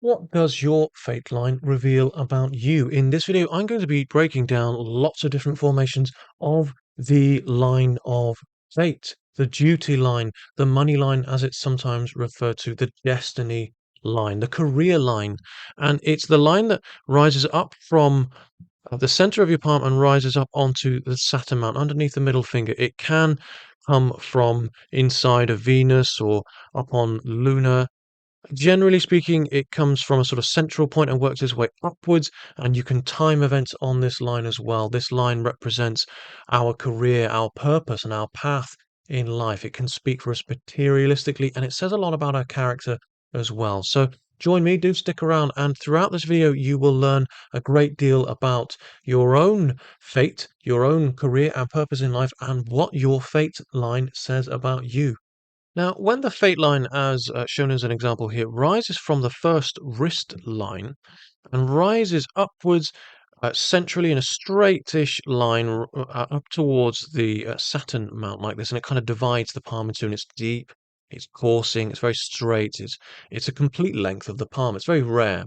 What does your fate line reveal about you? In this video, I'm going to be breaking down lots of different formations of the line of fate, the duty line, the money line, as it's sometimes referred to, the destiny line, the career line. And it's the line that rises up from the center of your palm and rises up onto the Saturn mount underneath the middle finger. It can come from inside of Venus or up on lunar. Generally speaking, it comes from a sort of central point and works its way upwards, and you can time events on this line as well. This line represents our career, our purpose, and our path in life. It can speak for us materialistically, and it says a lot about our character as well. So join me, do stick around, and throughout this video, you will learn a great deal about your own fate, your own career and purpose in life, and what your fate line says about you. Now, when the fate line, as shown as an example here, rises from the first wrist line and rises upwards centrally in a straightish line up towards the Saturn mount like this, and it kind of divides the palm in two, and it's deep, it's coursing, it's very straight, it's a complete length of the palm. It's very rare,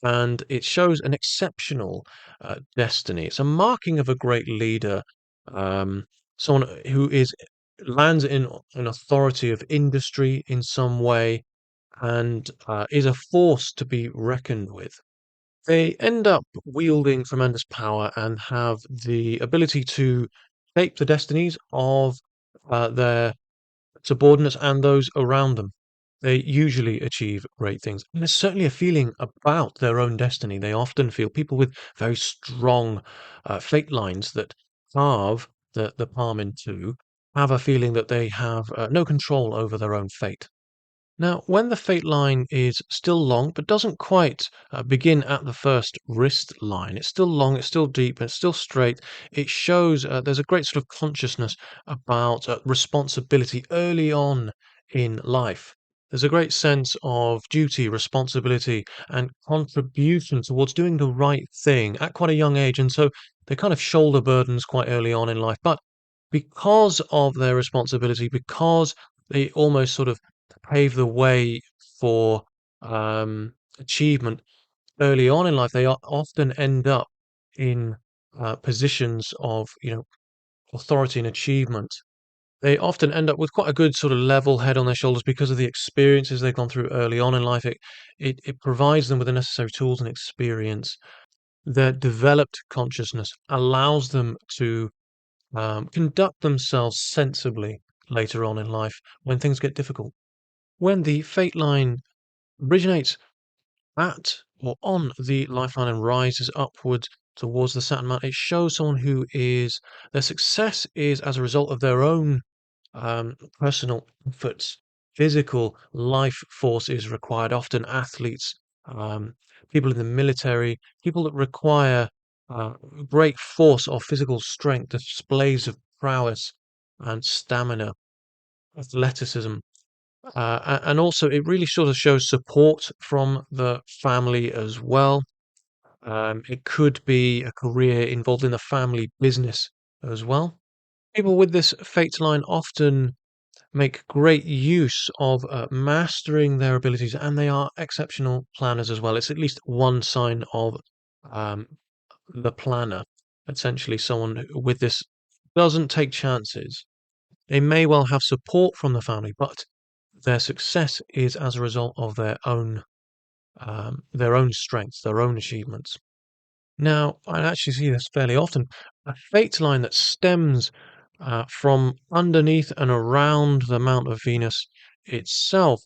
and it shows an exceptional destiny. It's a marking of a great leader, um, someone who is lands in an authority of industry in some way, and is a force to be reckoned with. They end up wielding tremendous power and have the ability to shape the destinies of their subordinates and those around them. They usually achieve great things. And there's certainly a feeling about their own destiny. They often feel people with very strong fate lines that carve the palm in two have a feeling that they have no control over their own fate. Now, when the fate line is still long, but doesn't quite begin at the first wrist line, it's still long, it's still deep, it's still straight. It shows there's a great sort of consciousness about responsibility early on in life. There's a great sense of duty, responsibility, and contribution towards doing the right thing at quite a young age. And so they kind of shoulder burdens quite early on in life. But because of their responsibility, because they almost sort of pave the way for achievement early on in life, they often end up in positions of, authority and achievement. They often end up with quite a good sort of level head on their shoulders because of the experiences they've gone through early on in life. It provides them with the necessary tools and experience. Their developed consciousness allows them to conduct themselves sensibly later on in life when things get difficult. When the fate line originates at or on the lifeline and rises upwards towards the Saturn mount, it shows someone who is their success is as a result of their own personal efforts. Physical life force is required. Often athletes, um, people in the military, people that require uh, great force or physical strength, displays of prowess and stamina, athleticism. And also, it really sort of shows support from the family as well. It could be a career involved in the family business as well. People with this fate line often make great use of mastering their abilities, and they are exceptional planners as well. It's at least one sign of um, the planner. Essentially, someone with this doesn't take chances. They may well have support from the family, but their success is as a result of their own strengths, their own achievements. Now, I actually see this fairly often. A fate line that stems from underneath and around the Mount of Venus itself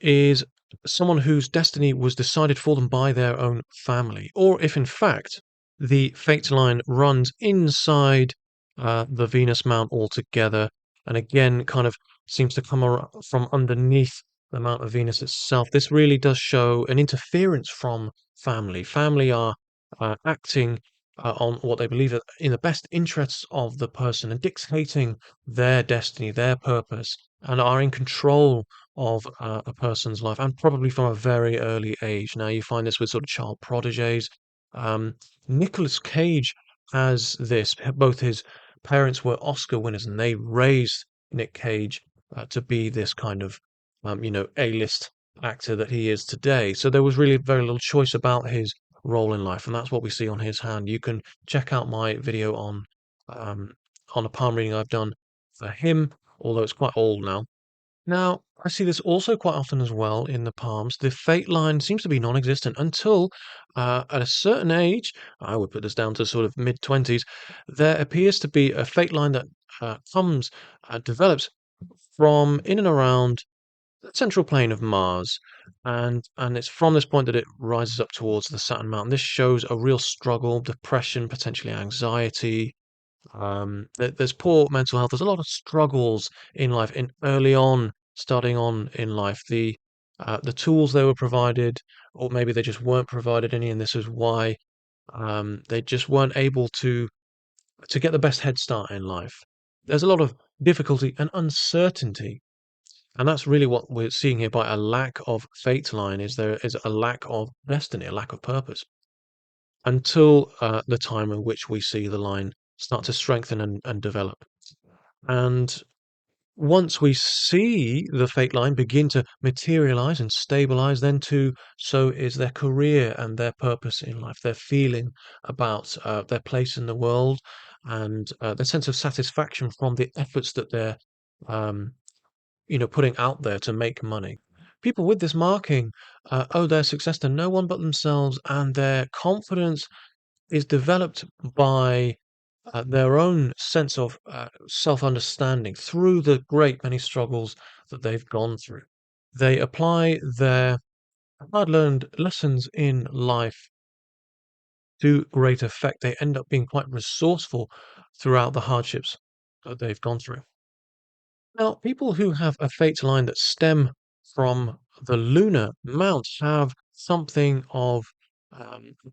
is someone whose destiny was decided for them by their own family, or if in fact the fate line runs inside the Venus Mount altogether, and again kind of seems to come from underneath the Mount of Venus itself. This really does show an interference from family. Family are acting on what they believe are in the best interests of the person and dictating their destiny, their purpose, and are in control of a person's life, and probably from a very early age. Now, you find this with sort of child prodigies. Um, Nicolas Cage has this. Both his parents were Oscar winners, and they raised Nick Cage to be this kind of, A-list actor that he is today. So there was really very little choice about his role in life, and that's what we see on his hand. You can check out my video um, on a palm reading I've done for him, although it's quite old now. Now, I see this also quite often as well in the palms. The fate line seems to be non-existent until at a certain age, I would put this down to sort of mid-20s, there appears to be a fate line that develops from in and around the central plane of Mars, and it's from this point that it rises up towards the Saturn mountain. This shows a real struggle, depression, potentially anxiety. There's poor mental health. There's a lot of struggles in life, in early on, starting on in life. The tools they were provided, or maybe they just weren't provided any, and this is why they just weren't able to get the best head start in life. There's a lot of difficulty and uncertainty, and that's really what we're seeing here by a lack of fate line. Is there is a lack of destiny, a lack of purpose, until the time in which we see the line start to strengthen and develop. And once we see the fate line begin to materialize and stabilize, then too, so is their career and their purpose in life, their feeling about their place in the world, and their sense of satisfaction from the efforts that they're, um, putting out there to make money. People with this marking owe their success to no one but themselves, and their confidence is developed by their own sense of self-understanding through the great many struggles that they've gone through. They apply their hard-learned lessons in life to great effect. They end up being quite resourceful throughout the hardships that they've gone through. Now, people who have a fate line that stem from the lunar mount have something of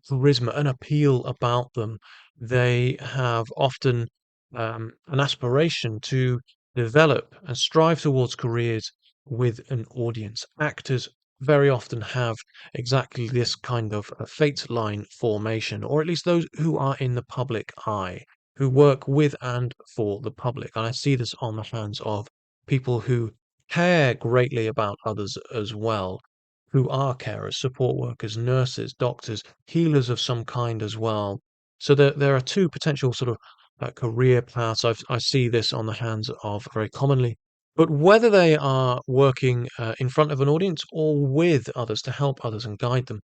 charisma, an appeal about them. They have often an aspiration to develop and strive towards careers with an audience. Actors very often have exactly this kind of fate line formation, or at least those who are in the public eye, who work with and for the public. And I see this on the hands of people who care greatly about others as well, who are carers, support workers, nurses, doctors, healers of some kind as well. So there are two potential sort of career paths. I see this on the hands of very commonly. But whether they are working in front of an audience or with others to help others and guide them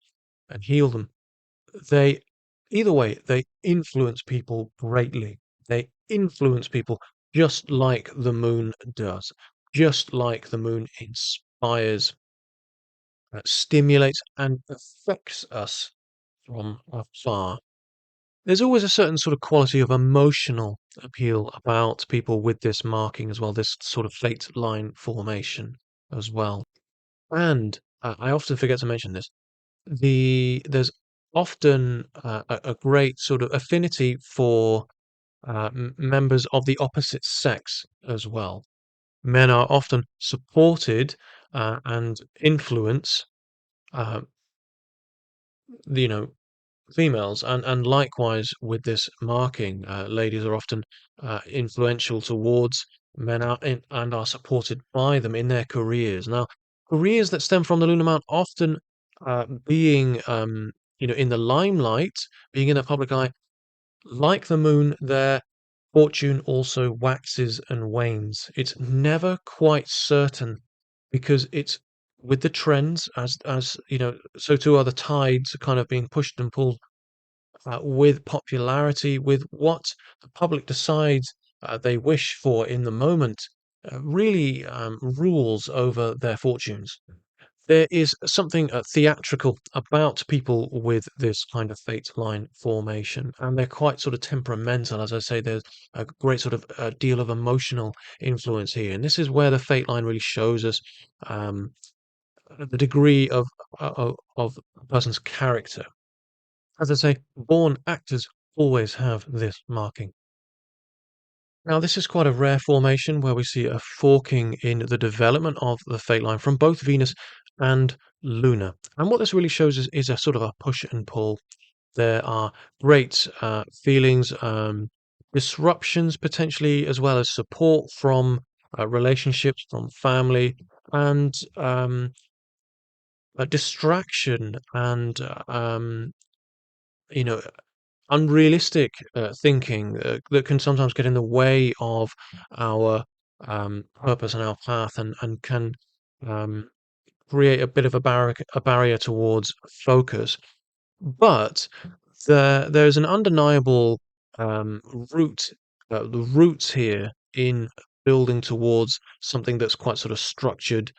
and heal them, they either way, they influence people greatly. They influence people just like the moon does, just like the moon inspires, stimulates, and affects us from afar. There's always a certain sort of quality of emotional appeal about people with this marking as well, this sort of fate line formation as well. And I often forget to mention this. There's often a great sort of affinity for members of the opposite sex as well. Men are often supported and influence, uh, you know, females, and likewise with this marking, ladies are often influential towards men and are supported by them in their careers. Now, careers that stem from the lunar mount often being, in the limelight, being in the public eye, like the moon, their fortune also waxes and wanes. It's never quite certain because it's with the trends so too are the tides kind of being pushed and pulled with popularity, with what the public decides they wish for in the moment, really rules over their fortunes. There is something theatrical about people with this kind of fate line formation, and they're quite sort of temperamental. As I say, there's a great sort of deal of emotional influence here, and this is where the fate line really shows us um, the degree of a person's character. As I say, born actors always have this marking. Now, this is quite a rare formation where we see a forking in the development of the fate line from both Venus and Luna. And what this really shows is a sort of a push and pull. There are great feelings, disruptions potentially, as well as support from relationships, from family, and distraction and you know, unrealistic thinking that can sometimes get in the way of our purpose and our path, and can um, create a bit of a barrier towards focus. But there's an undeniable um, root, the roots here in building towards something that's quite sort of structured.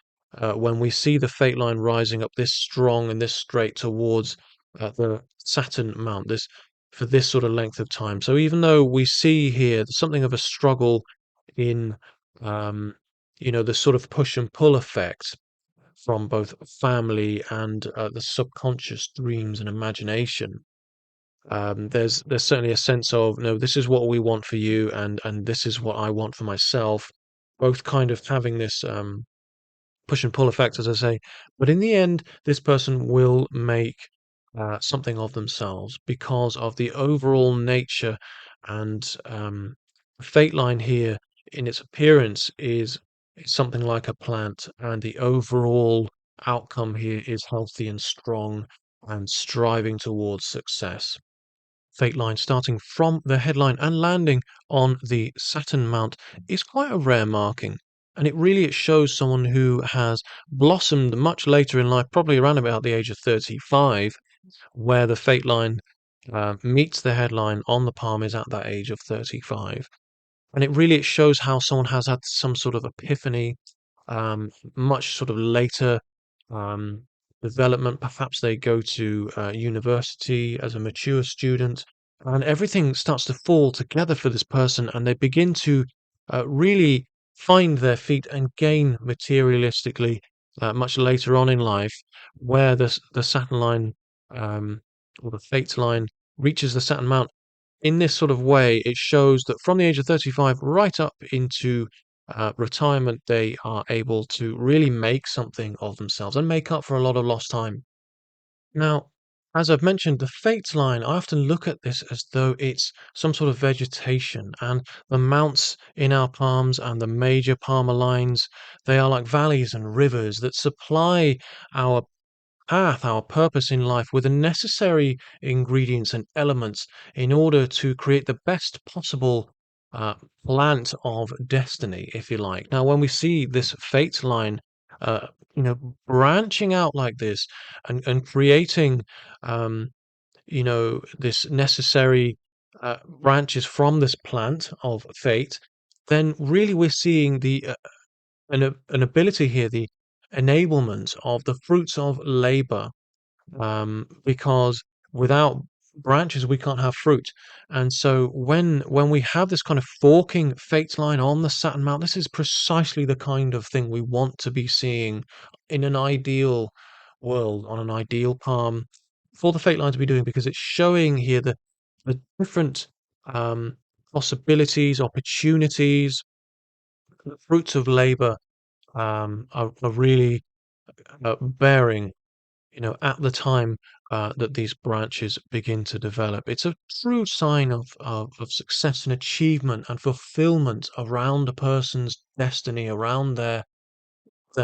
When we see the fate line rising up this strong and this straight towards the Saturn mount, this for this sort of length of time. So even though we see here something of a struggle in, um, the sort of push and pull effect from both family and the subconscious dreams and imagination. There's certainly a sense of, no, this is what we want for you, and this is what I want for myself. Both kind of having this push and pull effect, as I say. But in the end, this person will make something of themselves because of the overall nature and the fate line here in its appearance is something like a plant, and the overall outcome here is healthy and strong and striving towards success. Fate line starting from the headline and landing on the Saturn mount is quite a rare marking. And it shows someone who has blossomed much later in life, probably around about the age of 35, where the fate line meets the headline on the palm is at that age of 35. And it shows how someone has had some sort of epiphany, much sort of later um, development. Perhaps they go to university as a mature student, and everything starts to fall together for this person, and they begin to really find their feet and gain materialistically much later on in life, where the Saturn line or the Fate line reaches the Saturn mount in this sort of way. It shows that from the age of 35 right up into retirement, they are able to really make something of themselves and make up for a lot of lost time. Now, as I've mentioned, the fate line, I often look at this as though it's some sort of vegetation, and the mounts in our palms and the major palmar lines, they are like valleys and rivers that supply our path, our purpose in life with the necessary ingredients and elements in order to create the best possible uh, plant of destiny, if you like. Now, when we see this fate line, uh, branching out like this and creating, um, this necessary branches from this plant of fate, then really we're seeing an ability here, the enablement of the fruits of labor, because without branches we can't have fruit. And so when we have this kind of forking fate line on the Saturn mount, this is precisely the kind of thing we want to be seeing in an ideal world, on an ideal palm, for the fate line to be doing, because it's showing here the different um, possibilities, opportunities, the fruits of labor are really bearing, at the time that these branches begin to develop. It's a true sign of success and achievement and fulfillment around a person's destiny, around their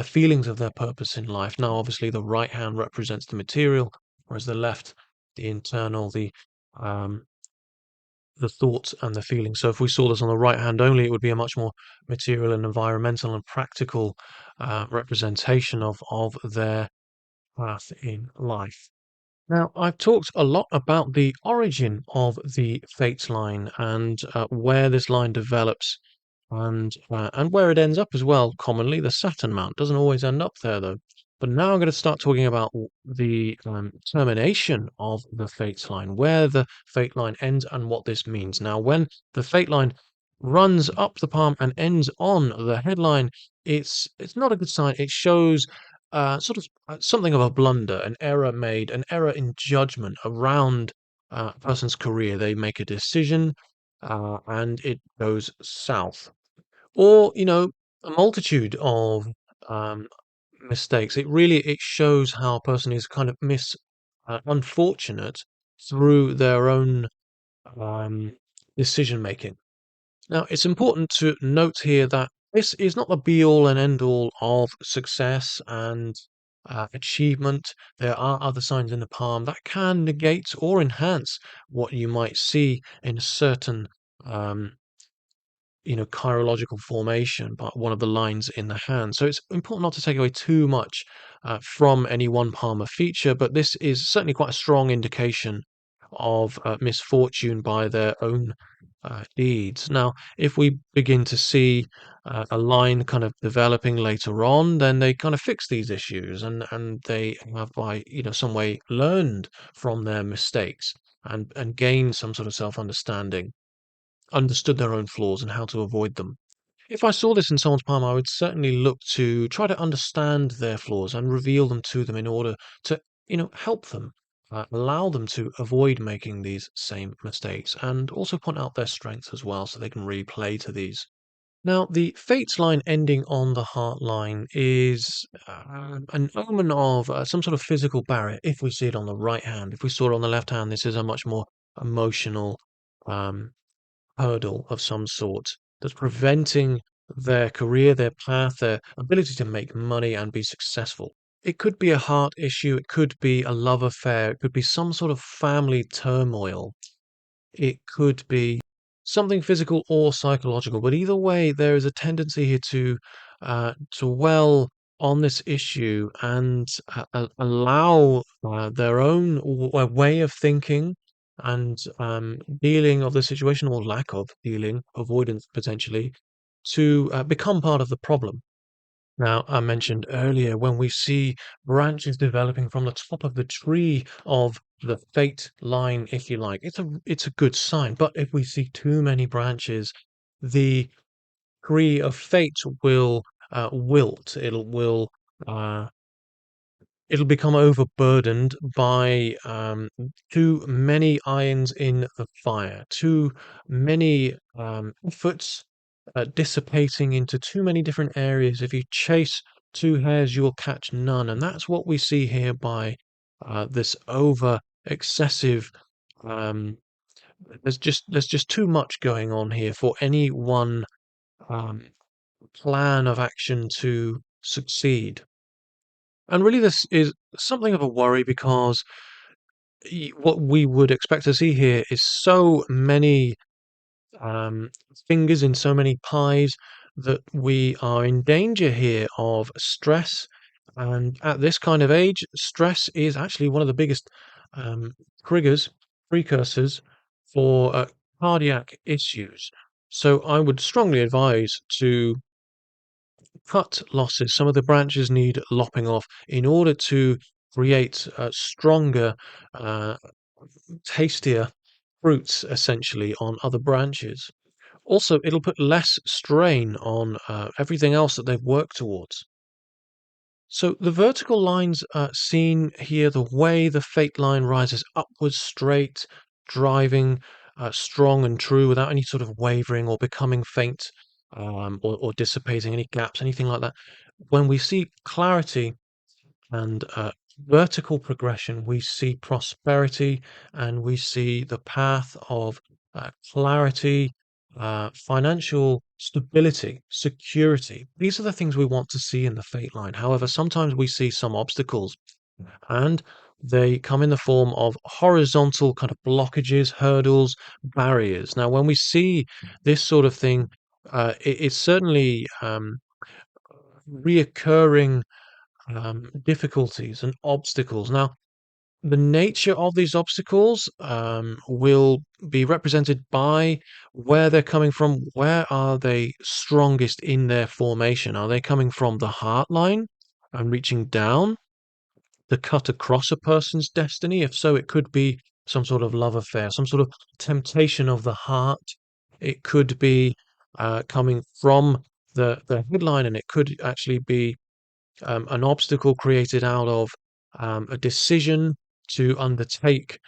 feelings of their purpose in life. Now, obviously, the right hand represents the material, whereas the left, the internal, um, the thoughts and the feelings. So if we saw this on the right hand only, it would be a much more material and environmental and practical representation of their path in life. Now, I've talked a lot about the origin of the fate line and where this line develops and where it ends up as well. Commonly, the Saturn mount doesn't always end up there, though. But now I'm going to start talking about the termination of the fate line, where the fate line ends and what this means. Now, when the fate line runs up the palm and ends on the headline, it's not a good sign. It shows sort of something of a blunder, an error made, an error in judgment around a person's career. They make a decision and it goes south. Or, a multitude of um, mistakes. It shows how a person is kind of unfortunate through their own um, decision making. Now, it's important to note here that this is not the be all and end all of success and achievement. There are other signs in the palm that can negate or enhance what you might see in a certain um, chirological formation, but one of the lines in the hand. So it's important not to take away too much from any one Palmer feature, but this is certainly quite a strong indication of misfortune by their own deeds. Now, if we begin to see a line kind of developing later on, then they kind of fix these issues, and they have by some way learned from their mistakes and gained some sort of self-understanding, understood their own flaws and how to avoid them. If I saw this in someone's palm, I would certainly look to try to understand their flaws and reveal them to them in order to, help them, allow them to avoid making these same mistakes, and also point out their strengths as well so they can really play to these. Now, the Fates line ending on the heart line is an omen of some sort of physical barrier if we see it on the right hand. If we saw it on the left hand, this is a much more emotional um, hurdle of some sort that's preventing their career, their path, their ability to make money and be successful. It could be a heart issue, it could be a love affair, it could be some sort of family turmoil, it could be something physical or psychological, but either way, there is a tendency here to dwell on this issue and allow their own way of thinking and dealing of the situation, or lack of dealing, avoidance potentially, to become part of the problem. Now, I mentioned earlier when we see branches developing from the top of the tree of the fate line, if you like, it's a good sign. But if we see too many branches, the tree of fate will wilt. Uh, it'll become overburdened by too many irons in the fire, too many efforts dissipating into too many different areas. If you chase two hares, you'll catch none, and that's what we see here by this over excessive. Um, there's just too much going on here for any one um, plan of action to succeed. And really, this is something of a worry because what we would expect to see here is so many um, fingers in so many pies that we are in danger here of stress. And at this kind of age, stress is actually one of the biggest um, triggers, precursors for cardiac issues. So I would strongly advise to cut losses. Some of the branches need lopping off in order to create stronger, uh, tastier fruits, essentially, on other branches. Also, it'll put less strain on everything else that they've worked towards. So the vertical lines seen here, the way the fate line rises upwards straight, driving strong and true without any sort of wavering or becoming faint, or dissipating any gaps, anything like that. When we see clarity and vertical progression, we see prosperity and we see the path of clarity, financial stability, security. These are the things we want to see in the fate line. However, sometimes we see some obstacles, and they come in the form of horizontal kind of blockages, hurdles, barriers. Now, when we see this sort of thing, it's certainly reoccurring difficulties and obstacles. Now, the nature of these obstacles will be represented by where they're coming from. Where are they strongest in their formation? Are they coming from the heart line and reaching down to cut across a person's destiny? If so, it could be some sort of love affair, some sort of temptation of the heart. It could be coming from the headline, and it could actually be an obstacle created out of a decision to undertake,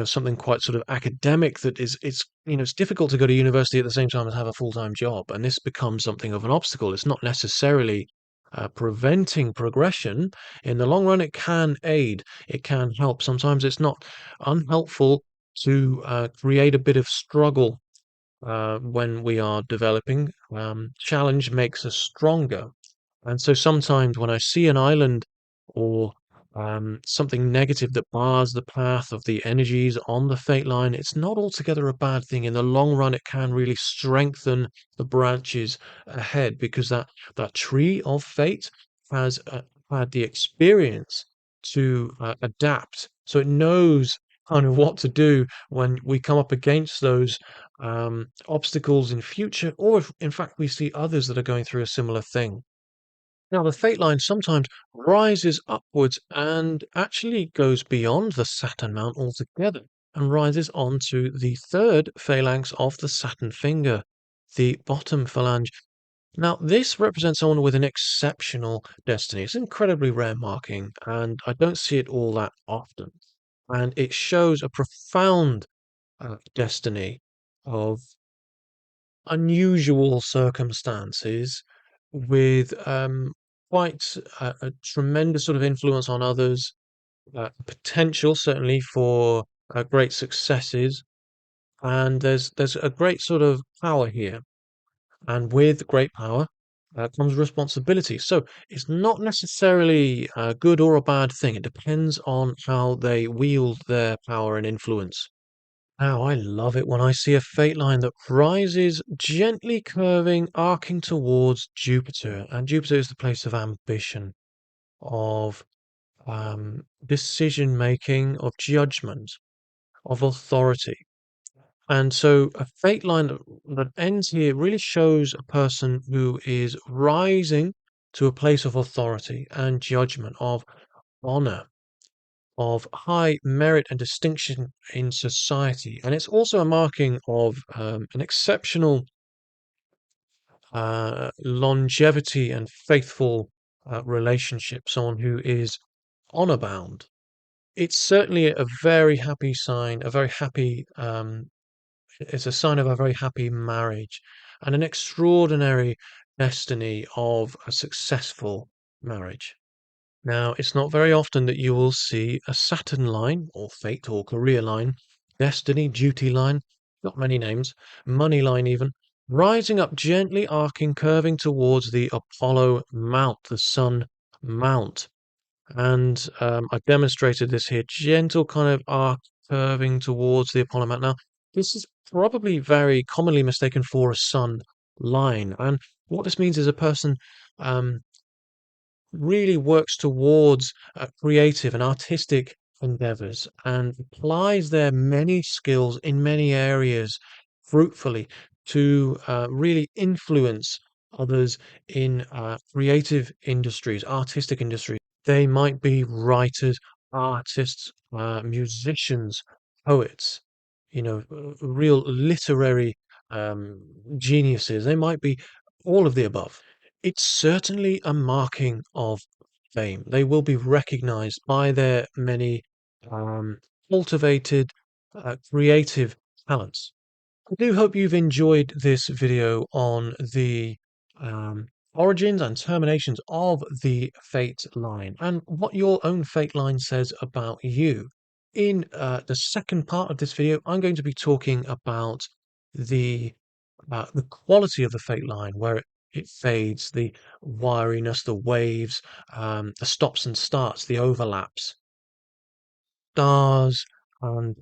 something quite sort of academic that is, it's difficult to go to university at the same time as have a full-time job, and this becomes something of an obstacle. It's not necessarily preventing progression. In the long run, it can aid, it can help. Sometimes it's not unhelpful to create a bit of struggle when we are developing. Challenge makes us stronger. And so sometimes when I see an island or something negative that bars the path of the energies on the fate line, it's not altogether a bad thing. In the long run, it can really strengthen the branches ahead because that tree of fate has had the experience to adapt. So it knows kind of what to do when we come up against those obstacles in future, or if in fact we see others that are going through a similar thing. Now, the fate line sometimes rises upwards and actually goes beyond the Saturn mount altogether and rises onto the third phalanx of the Saturn finger, the bottom phalange. Now, this represents someone with an exceptional destiny. It's an incredibly rare marking, and I don't see it all that often. And it shows a profound destiny of unusual circumstances with quite a tremendous sort of influence on others, potential certainly for great successes, and there's a great sort of power here, and with great power comes responsibility. So it's not necessarily a good or a bad thing. It depends on how they wield their power and influence. Now, I love it when I see a fate line that rises gently curving, arcing towards Jupiter. And Jupiter is the place of ambition, of decision making, of judgment, of authority. And so a fate line that ends here really shows a person who is rising to a place of authority and judgment, of honor, of high merit and distinction in society. And it's also a marking of an exceptional longevity and faithful relationship, someone who is honor bound. It's certainly a very happy sign, a very happy, it's a sign of a very happy marriage and an extraordinary destiny of a successful marriage. Now, it's not very often that you will see a Saturn line, or fate, or career line, destiny, duty line, not many names, money line even, rising up gently, arcing, curving towards the Apollo mount, the Sun mount. And I've demonstrated this here, gentle kind of arc curving towards the Apollo mount. Now, this is probably very commonly mistaken for a Sun line. And what this means is a person um, really works towards creative and artistic endeavors and applies their many skills in many areas fruitfully to really influence others in creative industries, artistic industries. They might be writers, artists, musicians, poets, real literary geniuses. They might be all of the above. It's certainly a marking of fame. They will be recognized by their many cultivated creative talents. I do hope you've enjoyed this video on the origins and terminations of the fate line and what your own fate line says about you. In the second part of this video, I'm going to be talking about the the quality of the fate line, where it fades, the wiriness, the waves, the stops and starts, the overlaps, stars, and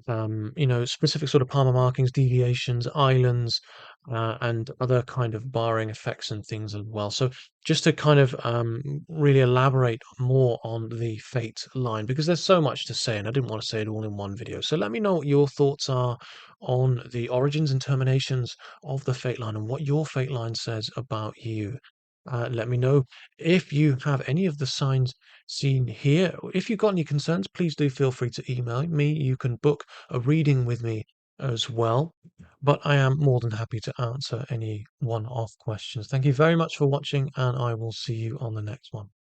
specific sort of Palmer markings, deviations, islands, and other kind of barring effects and things as well. So just to kind of really elaborate more on the fate line, because there's so much to say, and I didn't want to say it all in one video. So let me know what your thoughts are on the origins and terminations of the fate line and what your fate line says about you. Let me know if you have any of the signs seen here. If you've got any concerns, please do feel free to email me. You can book a reading with me as well. But I am more than happy to answer any one-off questions. Thank you very much for watching, and I will see you on the next one.